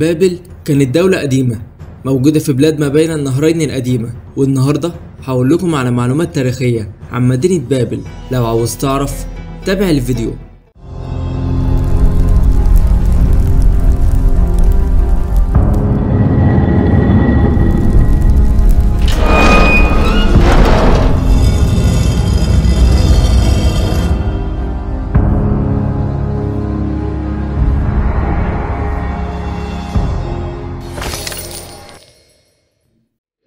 بابل كانت دولة قديمة موجودة في بلاد ما بين النهرين القديمة، والنهاردة هقول لكم على معلومات تاريخية عن مدينة بابل. لو عاوز تعرف تابع الفيديو.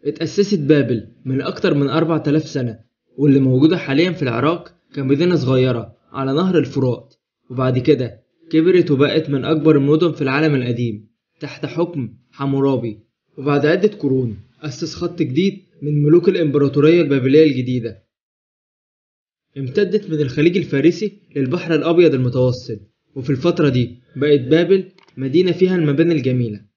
اتأسست بابل من أكتر من 4000 سنة، واللي موجودة حاليا في العراق كمدينة صغيرة على نهر الفرات. وبعد كده كبرت وبقت من أكبر المدن في العالم القديم تحت حكم حمورابي. وبعد عدة قرون أسس خط جديد من ملوك الإمبراطورية البابلية الجديدة، امتدت من الخليج الفارسي للبحر الأبيض المتوسط. وفي الفترة دي بقت بابل مدينة فيها المباني الجميلة.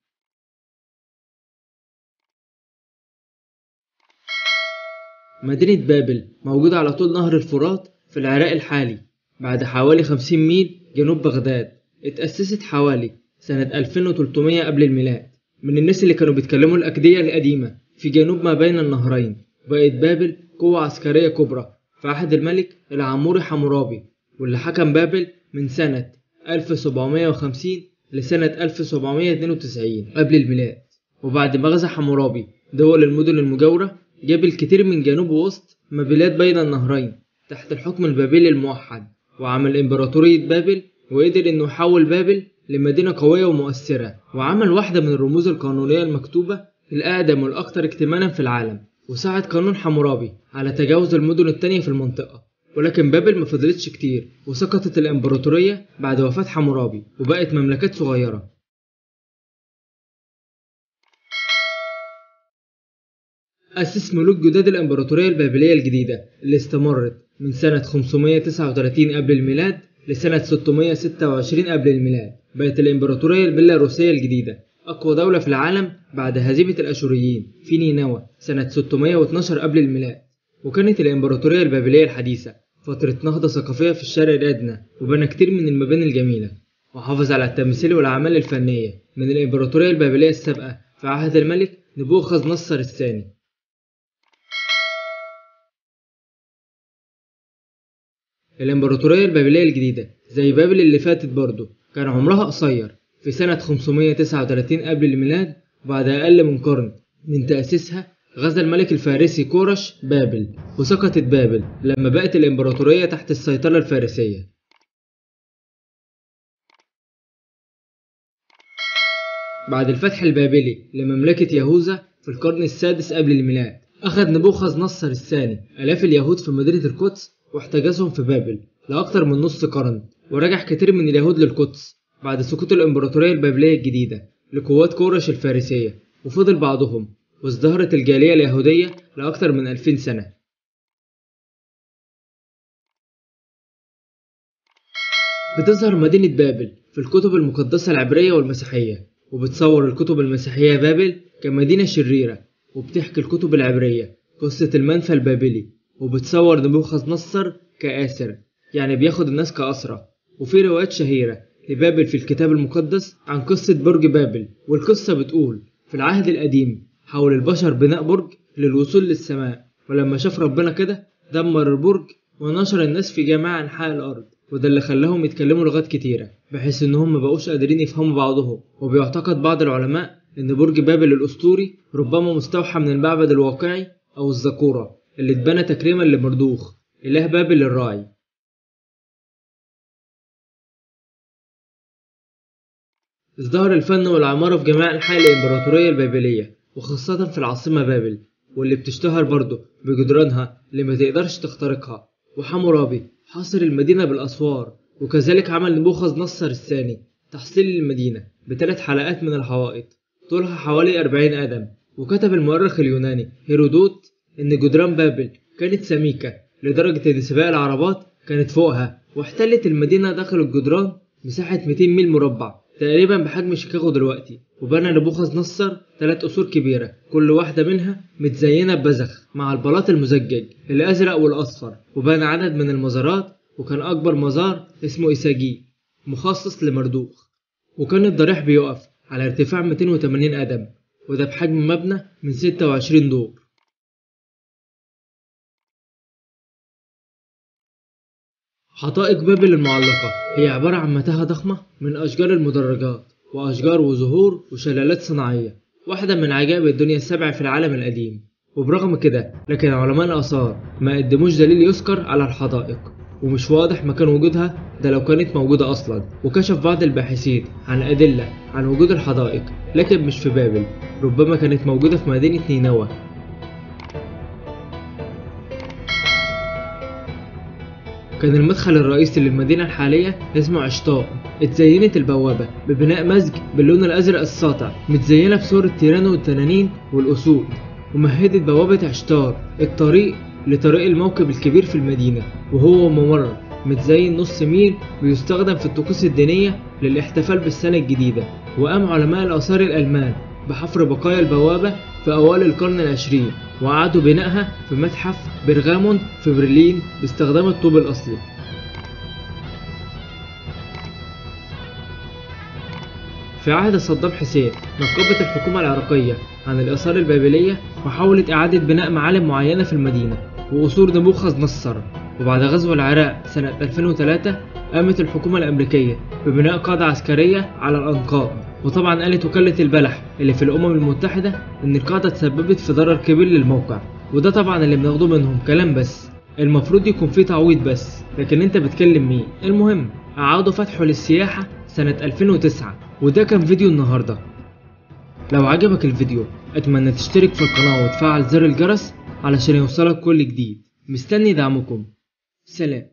مدينة بابل موجودة على طول نهر الفرات في العراق الحالي، بعد حوالي 50 ميل جنوب بغداد. اتأسست حوالي سنة 2300 قبل الميلاد من الناس اللي كانوا بيتكلموا الأكدية القديمة في جنوب ما بين النهرين. بقت بابل قوة عسكرية كبرى في عهد الملك العموري حمورابي، واللي حكم بابل من سنة 1750 لسنة 1792 قبل الميلاد. وبعد ما غزا حمورابي دول المدن المجاورة، جاب الكثير من جنوب ووسط ما بلاد بين النهرين تحت الحكم البابلي الموحد، وعمل إمبراطورية بابل. وقدر إنه يحول بابل لمدينة قوية ومؤثرة، وعمل واحدة من الرموز القانونية المكتوبة الأقدم والأكثر اكتمالا في العالم. وساعد قانون حمورابي على تجاوز المدن التانية في المنطقة. ولكن بابل ما فضلتش كتير، وسقطت الإمبراطورية بعد وفاة حمورابي، وبقت مملكات صغيرة. أسس ملوك جداد الإمبراطورية البابلية الجديدة اللي استمرت من سنة 539 قبل الميلاد لسنة 626 قبل الميلاد. بقت الإمبراطورية البيلاروسية الجديدة أقوى دولة في العالم بعد هزيمة الأشوريين في نينوى سنة 612 قبل الميلاد. وكانت الإمبراطورية البابلية الحديثة فترة نهضة ثقافية في الشرق الأدنى، وبنى كتير من المباني الجميلة، وحافظ على التمثيل والأعمال الفنية من الإمبراطورية البابلية السابقة في عهد الملك نبوخذ نصر الثاني. الإمبراطورية البابلية الجديدة زي بابل اللي فاتت برضه كان عمرها قصير، في سنة 539 قبل الميلاد. وبعد أقل من قرن من تأسيسها غزا الملك الفارسي كورش بابل، وسقطت بابل لما بقت الإمبراطورية تحت السيطرة الفارسية. بعد الفتح البابلي لمملكة يهوذا في القرن السادس قبل الميلاد، أخذ نبوخذ نصر الثاني آلاف اليهود في مدينة القدس واحتجزهم في بابل لأكثر من نص قرن. ورجع كتير من اليهود للقدس بعد سقوط الإمبراطورية البابلية الجديدة لقوات كورش الفارسية، وفضل بعضهم، وازدهرت الجالية اليهودية لأكثر من 2000 سنة. بتظهر مدينة بابل في الكتب المقدسة العبرية والمسيحية، وبتصور الكتب المسيحية بابل كمدينة شريرة، وبتحكي الكتب العبرية قصة المنفى البابلي، وبتصور نبوخذ نصر كآسر، يعني بياخد الناس كأسرى. وفي روايات شهيرة لبابل في الكتاب المقدس عن قصة برج بابل. والقصة بتقول في العهد القديم حاول البشر بناء برج للوصول للسماء، ولما شاف ربنا كده دمر البرج ونشر الناس في جميع أنحاء الأرض. وده اللي خلاهم يتكلموا لغات كتيرة، بحيث إنهم مبقوش قادرين يفهموا بعضهم. وبيعتقد بعض العلماء إن برج بابل الأسطوري ربما مستوحى من المعبد الواقعي أو الزقورة اللي اتبنى تكريما لمردوخ إله بابل الراعي. ازدهر الفن والعمارة في جميع أنحاء الإمبراطورية البابلية، وخاصة في العاصمة بابل، واللي بتشتهر برضه بجدرانها اللي ما تقدرش تخترقها. وحمورابي حاصر المدينة بالأسوار، وكذلك عمل نبوخذ نصر الثاني تحصيل المدينة ب3 حلقات من الحوائط طولها حوالي 40 قدم. وكتب المؤرخ اليوناني هيرودوت إن جدران بابل كانت سميكة لدرجة إن سباق العربات كانت فوقها، واحتلت المدينة داخل الجدران مساحة 200 ميل مربع تقريبا بحجم شيكاغو دلوقتي. وبنى نبوخذ نصر 3 قصور كبيرة، كل واحدة منها متزينة ببزخ مع البلاط المزجج الأزرق والأصفر. وبنى عدد من المزارات، وكان أكبر مزار اسمه إيساجي مخصص لمردوخ، وكان الضريح بيقف على ارتفاع 280 قدم، وده بحجم مبنى من 26 دور. حدائق بابل المعلقة هي عبارة عن متاهة ضخمة من أشجار المدرجات وأشجار وزهور وشلالات صناعية، واحدة من عجائب الدنيا السبع في العالم القديم. وبرغم كده لكن علماء الآثار ما قدموش دليل يذكر على الحدائق، ومش واضح مكان وجودها ده لو كانت موجودة أصلا. وكشف بعض الباحثين عن أدلة عن وجود الحدائق لكن مش في بابل، ربما كانت موجودة في مدينة نينوى. كان المدخل الرئيسي للمدينة الحالية اسمه عشتاء. اتزينت البوابة ببناء مزج باللون الأزرق الساطع متزينة بصورة تيران والتنانين والأسود، ومهدت بوابة عشتار الطريق لطريق الموكب الكبير في المدينة، وهو ممر متزين نص ميل بيستخدم في الطقوس الدينية للاحتفال بالسنة الجديدة. وقام علماء الآثار الألمان بحفر بقايا البوابة في أوائل القرن العشرين، وأعادوا بنائها في متحف برغاموند في برلين باستخدام الطوب الأصلي. في عهد صدام حسين نقبت الحكومة العراقية عن الآثار البابلية وحاولت إعادة بناء معالم معينة في المدينة وقصور نبوخذ نصر. وبعد غزو العراق سنة 2003 قامت الحكومة الأمريكية ببناء قاعدة عسكرية على الأنقاض، وطبعا قالت وكالة البلح اللي في الأمم المتحدة إن القاعدة تسببت في ضرر كبير للموقع. وده طبعا اللي بناخده منهم كلام بس، المفروض يكون فيه تعويض بس، لكن انت بتكلم مين؟ المهم أعادوا فتحه للسياحة سنة 2009. وده كان فيديو النهاردة. لو عجبك الفيديو أتمنى تشترك في القناة وتفعل زر الجرس علشان يوصلك كل جديد. مستني دعمكم. سلام.